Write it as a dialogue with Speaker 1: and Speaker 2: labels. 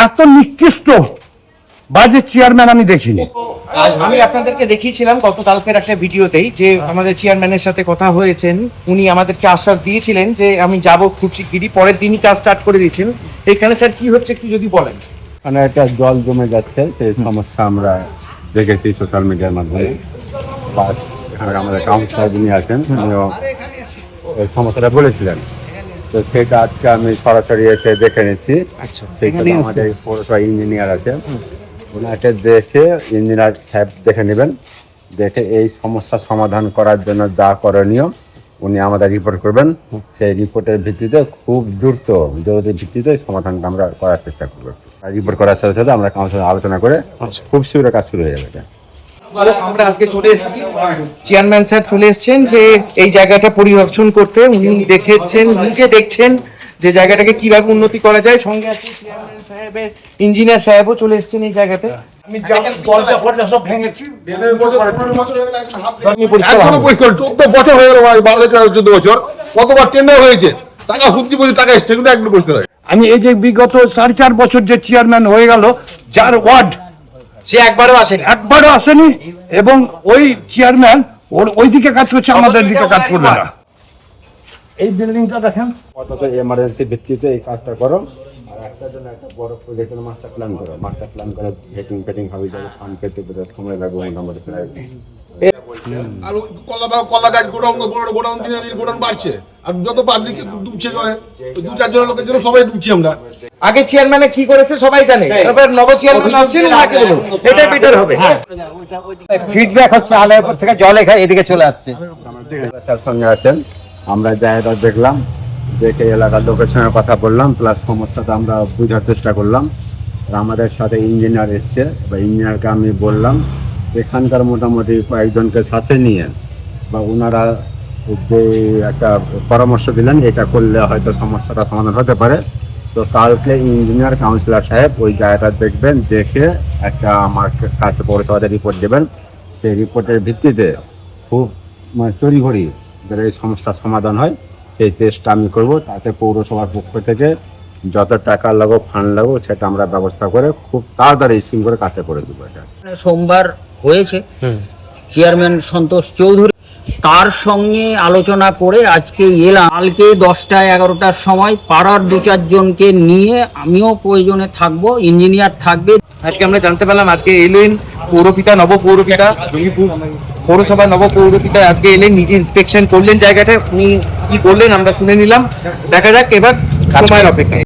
Speaker 1: এত নিকৃষ্ট বাজে চেয়ারম্যান আমি দেখিনি।
Speaker 2: আমি আপনাদেরকে দেখিয়েছিলাম গতকালকের একটা ভিডিওতেই যে আমাদের চেয়ারম্যানের সাথে কথা হয়েছেন, উনি আমাদেরকে আশ্বাস দিয়েছিলেন যে আমি যাব খুব শিগগিরই, পরের দিনই কাজ স্টার্ট করে দিয়েছেন। এখানে স্যার কি হচ্ছে একটু যদি বলেন।
Speaker 3: মানে একটা জল জমে যাচ্ছে, সেই সমস্যা আমরা দেখেছি সোশ্যাল মিডিয়ার মাধ্যমে। প্লাস এখানে আমাদের কাউন্সিলর যিনি আছেন উনিও এই সমস্যাটা বলেছিলেন, তো সেটা আজকে আমি সরাসরি এসে দেখে নিচ্ছি।
Speaker 2: আচ্ছা,
Speaker 3: সেইখানে আমাদের পৌরসভা ইঞ্জিনিয়ার আছে, ওনাকে দেখে ইঞ্জিনিয়ার সাহেব দেখে নেবেন, দেখে এই সমস্যা সমাধান করার জন্য যা করণীয় উনি আমাদের রিপোর্ট করবেন। সেই রিপোর্টের ভিত্তিতে খুব দ্রুত জরুরি ভিত্তিতে সমাধানটা আমরা করার চেষ্টা করবো। রিপোর্ট করার সাথে সাথে আমরা কাউন্সিলর আলোচনা করে খুব শীঘ্র কাজ শুরু হয়ে যাবে।
Speaker 2: আমরা আজকে চলে এসেছি, চেয়ারম্যান স্যার চলে এসেছেন যে এই জায়গাটা পরিদর্শন করতে। উনি দেখেছেন, নিজে দেখছেন যে জায়গাটাকে কিভাবে উন্নতি করা যায়। সঙ্গে আছে চেয়ারম্যান সাহেবের ইঞ্জিনিয়ার সাহেবও চলে এসেছেন এই জায়গাতে। আমি সব ভেঙেছি,
Speaker 4: 14 বছর হয়ে গেল, 14 বছর, কতবার টেন্ডার হয়েছে, টাকা হুমকি বলছে, টাকা এসছে, কিন্তু একদম পরিষ্কার হয়।
Speaker 1: আমি এই যে বিগত 4.5 বছর যে চেয়ারম্যান হয়ে গেল, যার ওয়ার্ড
Speaker 2: সে একবারও
Speaker 1: আসেনি, এবং ওই চেয়ারম্যান ওই দিকে কাজ করছে, আমাদের দিকে কাজ করবে না। এই বিল্ডিংটা দেখেন,
Speaker 3: অন্তত এমার্জেন্সি ভিত্তিতে এই কাজটা করো, আর একটা জন্য একটা বড় প্রজেক্টের মাস্টার প্ল্যান করো। মাস্টার প্ল্যান করে ফেটিং হবে, যাবে ফান্ড পেতে সময় লাগবে মোটামুটি প্রায়।
Speaker 4: আর কলা গাছ গোডাউন দিনে দিন গোডাউন বাড়ছে, আর যত পাবলিক ডুবছে জলে, 2-4 জনের লোকের জন্য সবাই ডুবছি আমরা।
Speaker 2: আগে চেয়ারম্যানে কি করেছে সবাই জানে, এবার নব চেয়ারম্যান আসছেন, ওনাকে বলুন এটা বেটার হবে।
Speaker 5: ফিডব্যাক হচ্ছে আলের উপর থেকে জল এদিকে চলে আসছে।
Speaker 3: স্যার সঙ্গে আছেন, আমরা জায়গা দেখলাম, দেখে এলাকার লোকের সঙ্গে কথা বললাম, প্লাস সমস্যাটা আমরা বোঝার চেষ্টা করলাম। আর আমাদের সাথে ইঞ্জিনিয়ার এসছে, বা ইঞ্জিনিয়ারকে আমি বললাম এখানকার মোটামুটি কয়েকজনকে সাথে নিয়ে, বা ওনারা যে একটা পরামর্শ দিলেন, এটা করলে হয়তো সমস্যাটা সমাধান হতে পারে। তো কালকে ইঞ্জিনিয়ার কাউন্সিলর সাহেব ওই জায়গাটা দেখবেন, দেখে একটা আমার কাছে পৌরসভাতে রিপোর্ট দেবেন। সেই রিপোর্টের ভিত্তিতে খুব তড়িঘড়ি যাতে এই সমস্যার সমাধান হয় সেই চেষ্টা আমি করব। তাতে পৌরসভার পক্ষ থেকে যত টাকা লাগো, ফান্ড লাগো, সেটা আমরা ব্যবস্থা করে খুব তাড়াতাড়ি স্কিম করে কাজটা করে দেবো। এটা
Speaker 5: সোমবার হয়েছে, চেয়ারম্যান সন্তোষ চৌধুরী, তার সঙ্গে আলোচনা করে আজকে এলাম। কালকে 10টা-11টার সময় পাড়ার 2-4 জনকে নিয়ে আমিও প্রয়োজনে থাকবো, ইঞ্জিনিয়ার থাকবে।
Speaker 2: আজকে আমরা জানতে পারলাম আজকে এলেন পৌরপিতা, নব পৌরপিতা, পৌরসভার নব পৌরপিতা আজকে এলেন, নিজে ইন্সপেকশন করলেন জায়গাটা। উনি কি বললেন আমরা শুনে নিলাম, দেখা যাক এবার সময়ের অপেক্ষায়।